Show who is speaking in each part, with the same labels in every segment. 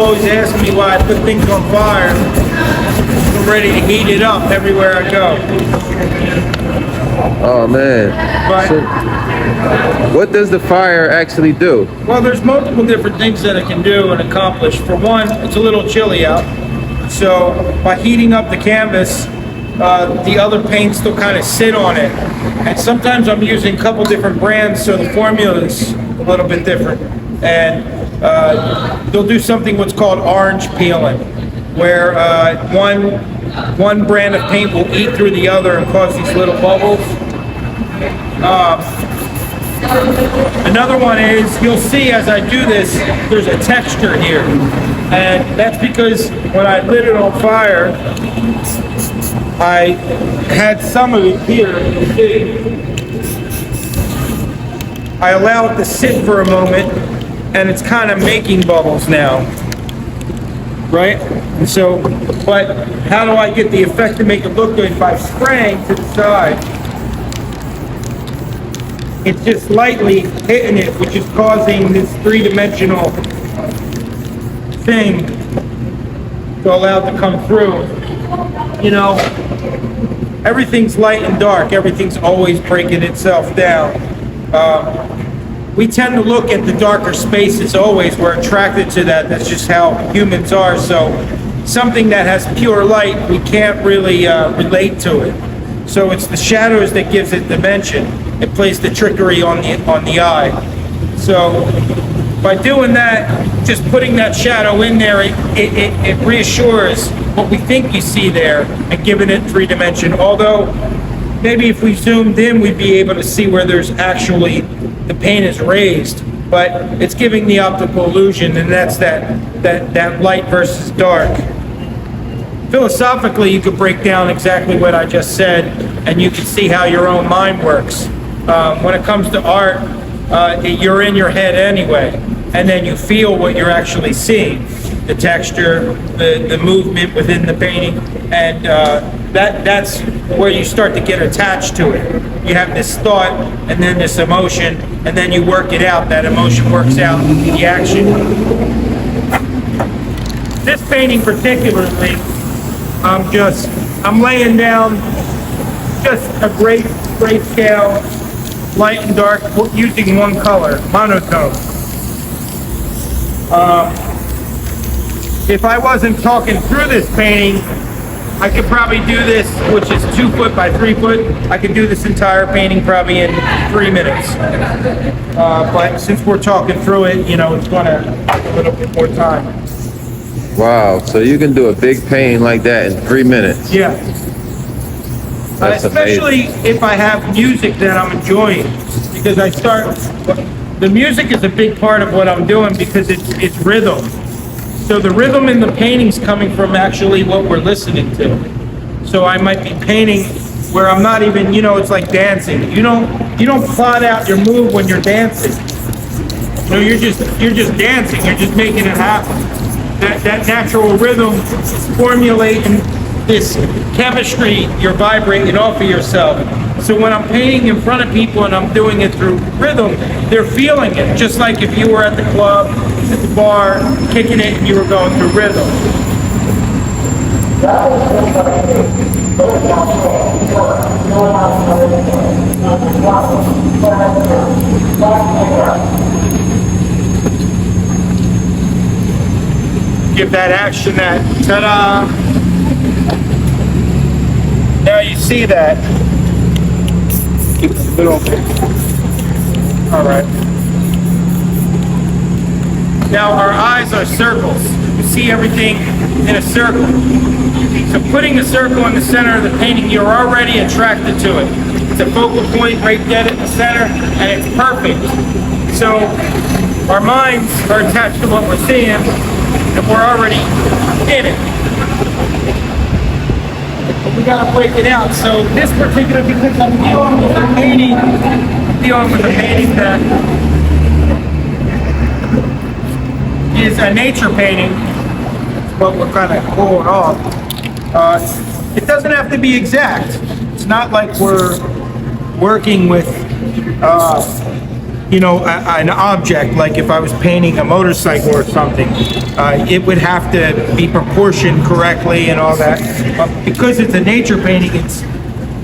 Speaker 1: always ask me why I put things on fire. I'm ready to heat it up everywhere I go.
Speaker 2: Oh man.
Speaker 1: But,
Speaker 2: so, what does the fire actually do?
Speaker 1: well, there's multiple different things that it can do and accomplish. For one, it's a little chilly out. So by heating up the canvas, the other paints still kind of sit on it. And sometimes I'm using a couple different brands, so the formula is a little bit different. And they'll do something what's called orange peeling, where one brand of paint will eat through the other and cause these little bubbles. Another one is, you'll see as I do this, there's a texture here. And that's because when I lit it on fire, I had some of it here. I allow it to sit for a moment, and it's kind of making bubbles now. Right? And so, but how do I get the effect to make it look good? By spraying to the side. It's just lightly hitting it, which is causing this three-dimensional thing to allow it to come through. You know, everything's light and dark. Everything's always breaking itself down. We tend to look at the darker spaces always. We're attracted to that. That's just how humans are. So something that has pure light, we can't really relate to it. So it's the shadows that gives it dimension. It plays the trickery on the eye. So by doing that, just putting that shadow in there, it reassures what we think you see there and giving it 3 dimension. Although maybe if we zoomed in, we'd be able to see where there's actually, the paint is raised, but it's giving the optical illusion, and that's that light versus dark. Philosophically, you could break down exactly what I just said, and you can see how your own mind works. When it comes to art, you're in your head anyway, and then you feel what you're actually seeing, the texture, the movement within the painting, and that's where you start to get attached to it. You have this thought, and then this emotion, and then you work it out. That emotion works out the action. This painting particularly, I'm laying down just a great scale, light and dark, using one color, monotone. If I wasn't talking through this painting, I could probably do this, which is 2 foot by 3 foot. I could do this entire painting probably in 3 minutes. But since we're talking through it, you know, it's gonna take a little bit more time.
Speaker 2: Wow, so you can do a big painting like that in 3 minutes.
Speaker 1: Yeah.
Speaker 2: That's
Speaker 1: especially
Speaker 2: amazing.
Speaker 1: if I have music that I'm enjoying, because the music is a big part of what I'm doing because it's rhythm. So the rhythm in the painting's coming from actually what we're listening to. So I might be painting where I'm not even, you know, it's like dancing. You don't plot out your move when you're dancing. You know, you're just dancing. You're just making it happen. That natural rhythm is formulating this chemistry you're vibrating off of yourself. So when I'm painting in front of people and I'm doing it through rhythm, they're feeling it. Just like if you were at the club, at the bar, kicking it and you were going through rhythm. Give that action that ta-da. Now you see that. Keep it a little bit. All right. Now our eyes are circles. You see everything in a circle. So putting a circle in the center of the painting, you're already attracted to it. It's a focal point right dead at the center, and it's perfect. So our minds are attached to what we're seeing, and we're already in it. But we gotta break it out. So this particular, because I'm dealing with a painting, that is a nature painting. That's what we're kind of pulling off. It doesn't have to be exact. It's not like we're working with an object, like if I was painting a motorcycle or something, it would have to be proportioned correctly and all that. But because it's a nature painting,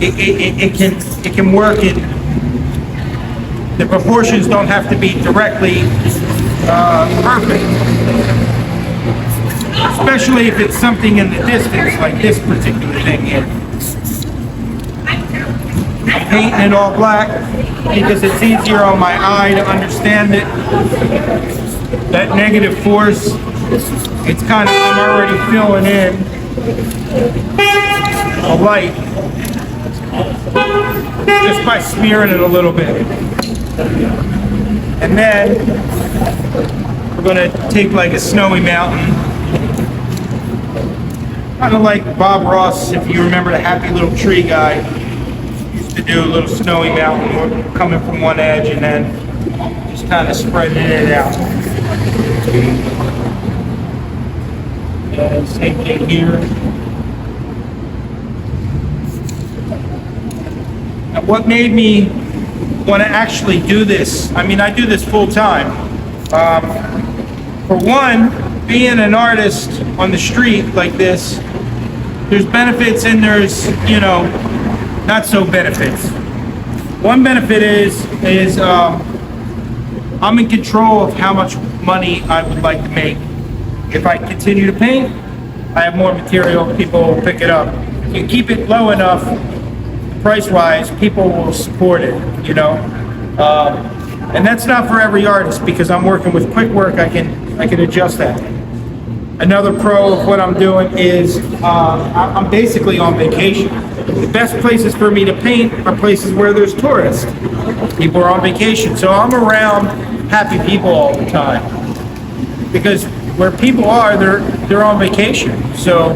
Speaker 1: it can work in, the proportions don't have to be directly perfect. Especially if it's something in the distance, like this particular thing here. I'm painting it all black because it's easier on my eye to understand it. That negative force, it's kind of, I'm already filling in a light just by smearing it a little bit. And then we're going to take like a snowy mountain, kind of like Bob Ross, if you remember the Happy Little Tree guy, used to do a little snowy mountain coming from one edge and then just kind of spreading it out. And same thing here. And what made me want to actually do this, I mean, I do this full time. For one, being an artist on the street like this, there's benefits and there's, not so benefits. One benefit is I'm in control of how much money I would like to make. If I continue to paint, I have more material, people will pick it up. If you keep it low enough, price-wise, people will support it, and that's not for every artist because I'm working with quick work. I can adjust that. Another pro of what I'm doing is I'm basically on vacation. The best places for me to paint are places where there's tourists. People are on vacation, so I'm around happy people all the time because where people are, they're on vacation. So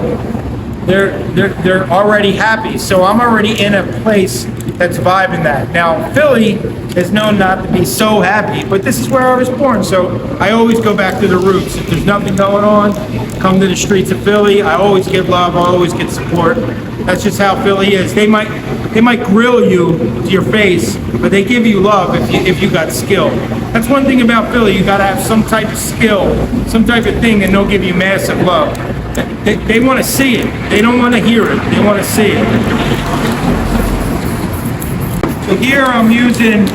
Speaker 1: they're already happy. So I'm already in a place that's vibing that. Now, Philly is known not to be so happy, but this is where I was born. So I always go back to the roots. If there's nothing going on, come to the streets of Philly. I always get love. I always get support. That's just how Philly is. They might grill you to your face, but they give you love if you got skill. That's one thing about Philly. You got to have some type of skill, some type of thing, and they'll give you massive love. They want to see it. They don't want to hear it. They want to see it. So here I'm using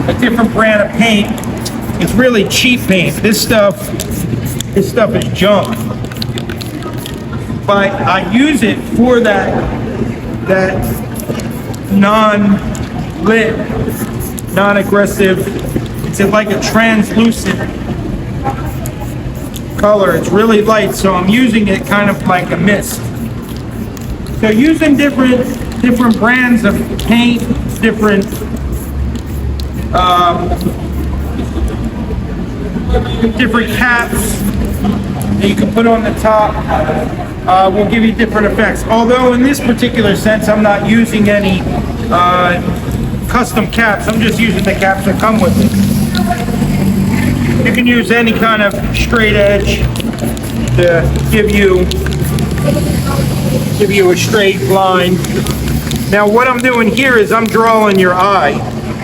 Speaker 1: a different brand of paint. It's really cheap paint. This stuff is junk. But I use it for that non-lit, non-aggressive. It's like a translucent color. It's really light, so I'm using it kind of like a mist. So using different brands of paint, different caps that you can put on the top will give you different effects. Although in this particular sense, I'm not using any custom caps. I'm just using the caps that come with it. You can use any kind of straight edge to give you a straight line. Now what I'm doing here is I'm drawing your eye.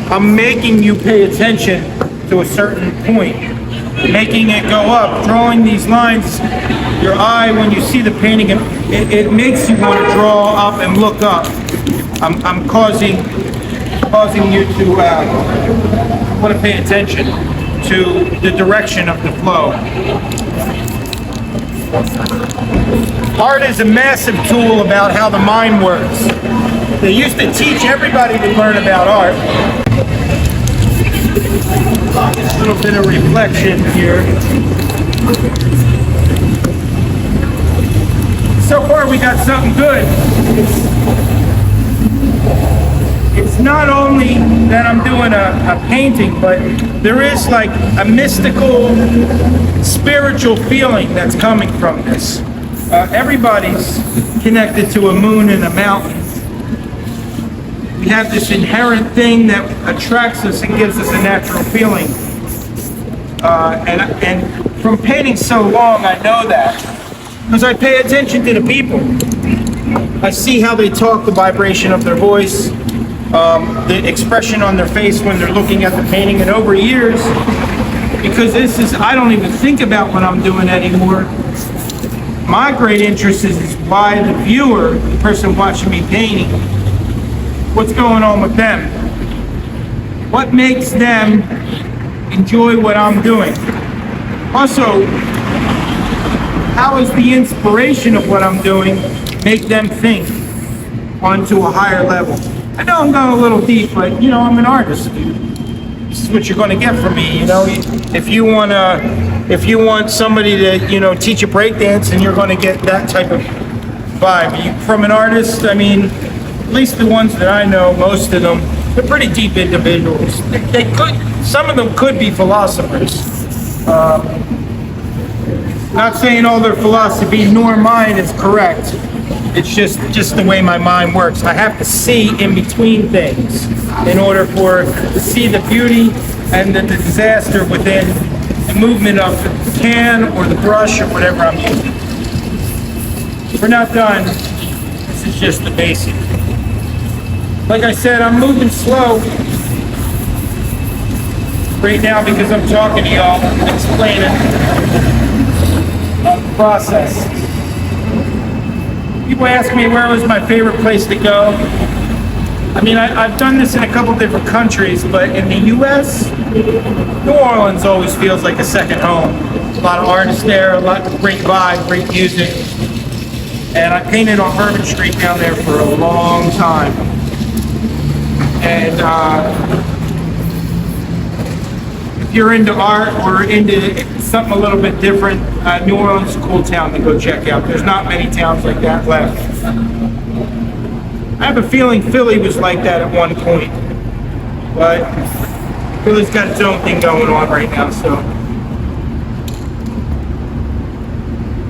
Speaker 1: I'm making you pay attention to a certain point, making it go up, drawing these lines. Your eye, when you see the painting, it makes you want to draw up and look up. I'm causing you to want to pay attention to the direction of the flow. Art is a massive tool about how the mind works. They used to teach everybody to learn about art. A little bit of reflection here. So far we got something good. It's not only that I'm doing a painting, but there is like a mystical, spiritual feeling that's coming from this. Everybody's connected to a moon and a mountain. We have this inherent thing that attracts us and gives us a natural feeling. And from painting so long, I know that because I pay attention to the people. I see how they talk, the vibration of their voice. the expression on their face when they're looking at the painting. And over years, because I don't even think about what I'm doing anymore. My great interest is why the viewer, the person watching me painting, what's going on with them? What makes them enjoy what I'm doing? Also, how is the inspiration of what I'm doing make them think onto a higher level? I know I'm going a little deep, but I'm an artist. This is what you're going to get from me. If you want somebody to teach you breakdance, and you're going to get that type of vibe. From an artist, I mean, at least the ones that I know, most of them, they're pretty deep individuals. Some of them could be philosophers. Not saying all their philosophy nor mine is correct. It's just the way my mind works. I have to see in between things in order to see the beauty and the disaster within the movement of the can or the brush or whatever I'm using. We're not done. This is just the basic. Like I said, I'm moving slow right now because I'm talking to y'all, explaining the process. People ask me where was my favorite place to go. I mean, I've done this in a couple different countries, but in the U.S., New Orleans always feels like a second home. A lot of artists there, a lot of great vibe, great music. And I painted on Bourbon Street down there for a long time. And if you're into art or into something a little bit different, New Orleans is a cool town to go check out. There's not many towns like that left. I have a feeling Philly was like that at one point, but Philly's got its own thing going on right now. So,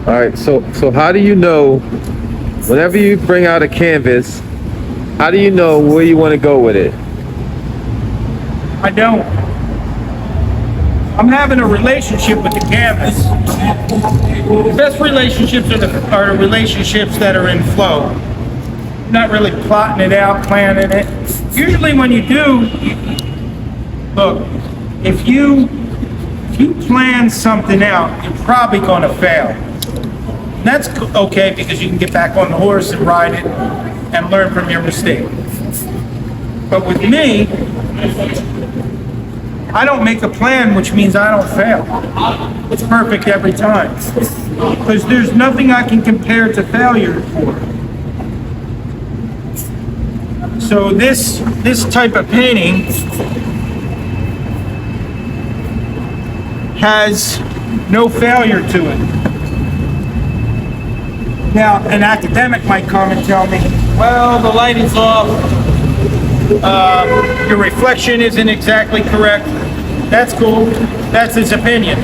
Speaker 2: All right. So how do you know, whenever you bring out a canvas, how do you know where you want to go with it?
Speaker 1: I don't. I'm having a relationship with the canvas. The best relationships are the relationships that are in flow. Not really plotting it out, planning it. Usually when you do, look, if you plan something out, you're probably going to fail. And that's okay because you can get back on the horse and ride it and learn from your mistake. But with me, I don't make a plan, which means I don't fail. It's perfect every time. Because there's nothing I can compare to failure for. So this type of painting has no failure to it. Now, an academic might come and tell me, well, the light is off, your reflection isn't exactly correct. That's cool. That's his opinion.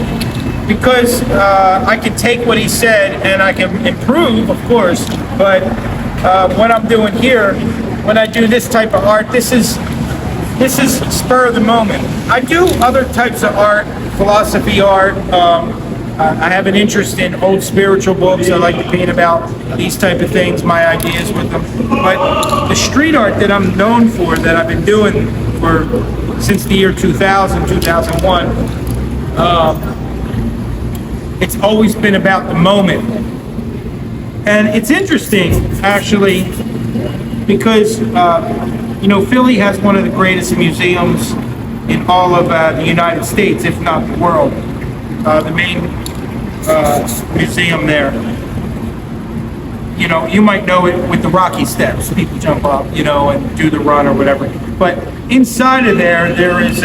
Speaker 1: Because I can take what he said and I can improve, of course, but what I'm doing here, when I do this type of art, this is spur of the moment. I do other types of art, philosophy art. I have an interest in old spiritual books. I like to paint about these type of things, my ideas with them. But the street art that I'm known for, that I've been doing since the year 2000, 2001, it's always been about the moment. And it's interesting, actually, because Philly has one of the greatest museums in all of the United States, if not the world. The main museum there. You might know it with the Rocky Steps. People jump up, and do the run or whatever. But inside of there is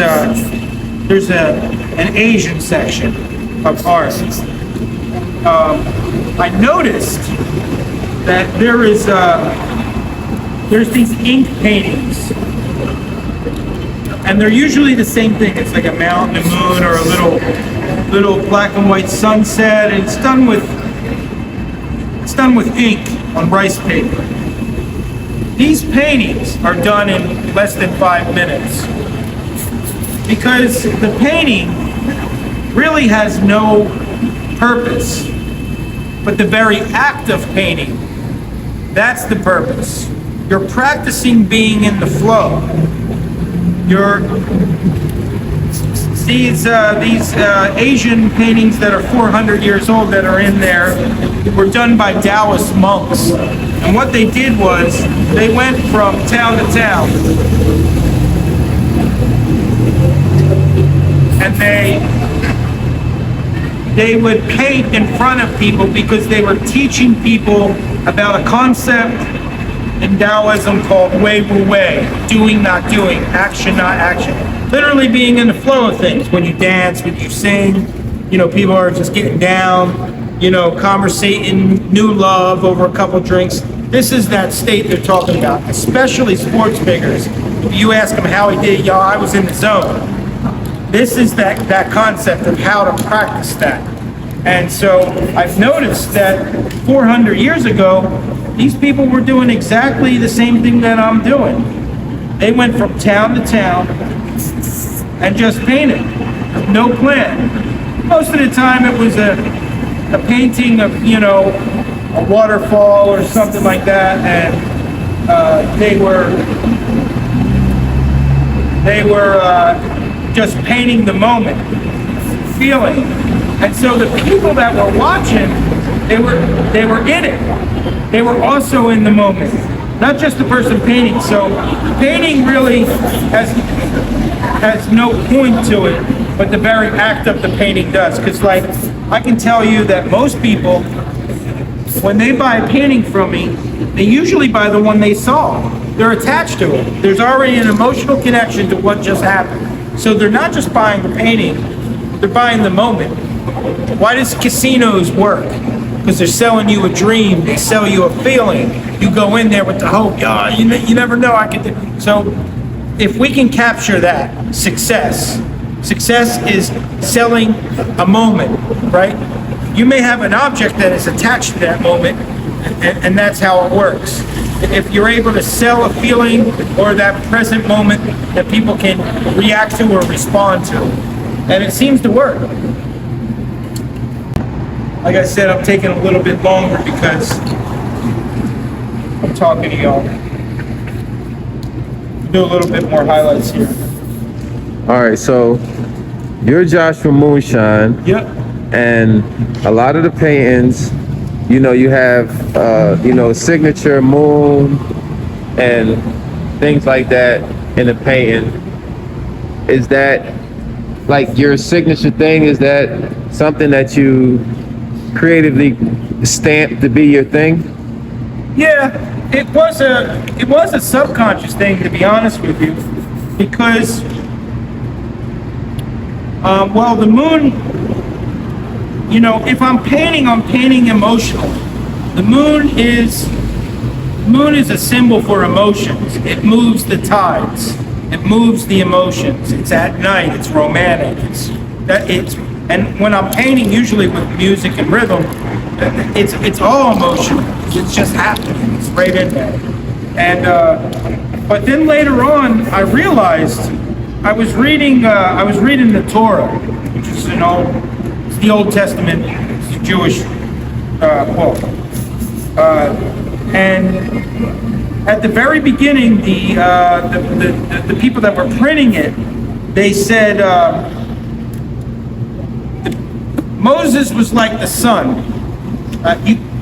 Speaker 1: there's an Asian section of art. I noticed that there's these ink paintings, and they're usually the same thing. It's like a mountain, a moon, or a little black and white sunset, and it's done with ink on rice paper. These paintings are done in less than 5 minutes because the painting really has no purpose, but the very act of painting, that's the purpose. you're practicing being in the flow. You're these Asian paintings that are 400 years old that are in there were done by Taoist monks. And what they did was they went from town to town and they would paint in front of people because they were teaching people about a concept in Taoism called Wei Wu Wei, doing not doing, action not action. Literally being in the flow of things. When you dance, when you sing, people are just getting down, conversating, new love over a couple drinks. This is that state they're talking about, especially sports figures. If you ask them how he did, I was in the zone. This is that concept of how to practice that. And so I've noticed that 400 years ago, these people were doing exactly the same thing that I'm doing. They went from town to town and just painted, no plan. Most of the time it was a painting of, a waterfall or something like that, and they were just painting the moment, feeling. And so the people that were watching, they were in it. They were also in the moment, not just the person painting. So painting really has no point to it, but the very act of the painting does. Because I can tell you that most people, when they buy a painting from me, they usually buy the one they saw. They're attached to it. There's already an emotional connection to what just happened. So they're not just buying the painting, they're buying the moment. Why does casinos work? Because they're selling you a dream, they sell you a feeling. You go in there with the hope, you never know I could do. So if we can capture that, success is selling a moment, right? You may have an object that is attached to that moment, and that's how it works. If you're able to sell a feeling or that present moment that people can react to or respond to, and it seems to work. Like I said, I'm taking a little bit longer because I'm talking to y'all. Do a little bit more highlights here.
Speaker 2: All right, so you're Joshua Moonshine.
Speaker 1: Yep.
Speaker 2: And a lot of the paintings, you have, signature moon and things like that in the painting. Is that like your signature thing? Is that something that you creatively stamped to be your thing?
Speaker 1: Yeah, it was a subconscious thing, to be honest with you, because the moon, if I'm painting emotionally. The moon is a symbol for emotions. It moves the tides. It moves the emotions. It's at night. It's romantic. And when I'm painting, usually with music and rhythm, it's all emotional. It's just happening. It's right in there. And but then later on, I realized I was reading the Torah, which is the Old Testament. It's a Jewish book. And at the very beginning, the people that were printing it, they said Moses was like the sun.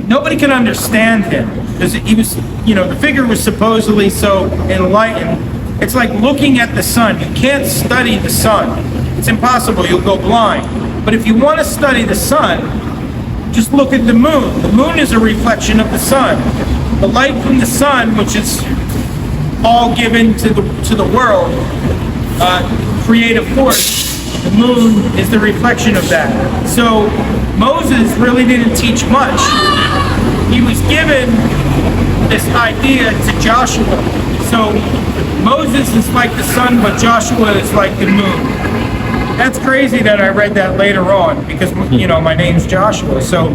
Speaker 1: Nobody could understand him because he was, the figure was supposedly so enlightened. It's like looking at the sun. You can't study the sun. It's impossible. You'll go blind. But if you want to study the sun, just look at the moon. The moon is a reflection of the sun. The light from the sun, which is all given to the world, creative force. The moon is the reflection of that. So Moses really didn't teach much. He was given this idea to Joshua. So Moses is like the sun, but Joshua is like the moon. That's crazy that I read that later on because, my name's Joshua. So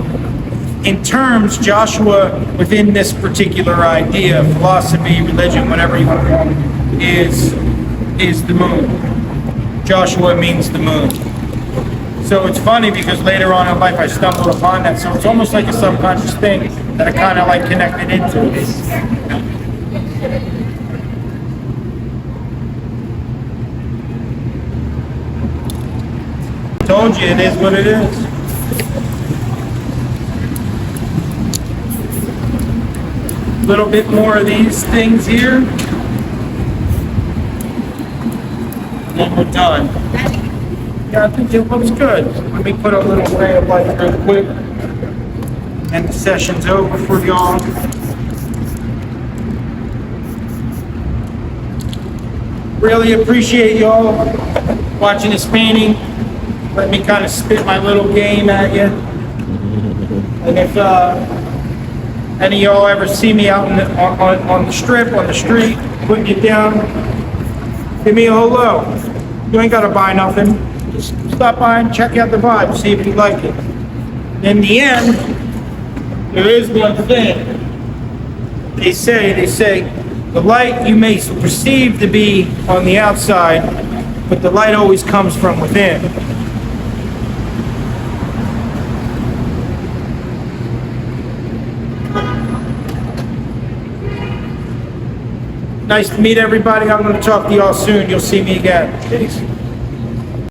Speaker 1: in terms, Joshua, within this particular idea, philosophy, religion, whatever you want to call it, is the moon. Joshua means the moon. So it's funny because later on in life I stumbled upon that. So it's almost like a subconscious thing that I kind of like connected into. Told you it is what it is. A little bit more of these things here. And then we're done. Yeah, I think it looks good. Let me put a little ray of light real quick. And the session's over for y'all. Really appreciate y'all watching this painting. Let me kind of spit my little game at you. And if any of y'all ever see me out on the strip, on the street, putting it down, give me a hello. You ain't gotta buy nothing. Just stop by and check out the vibe, see if you like it. In the end, there is one thing. They say, the light you may perceive to be on the outside, but the light always comes from within. Nice to meet everybody. I'm going to talk to y'all soon. You'll see me again. Peace.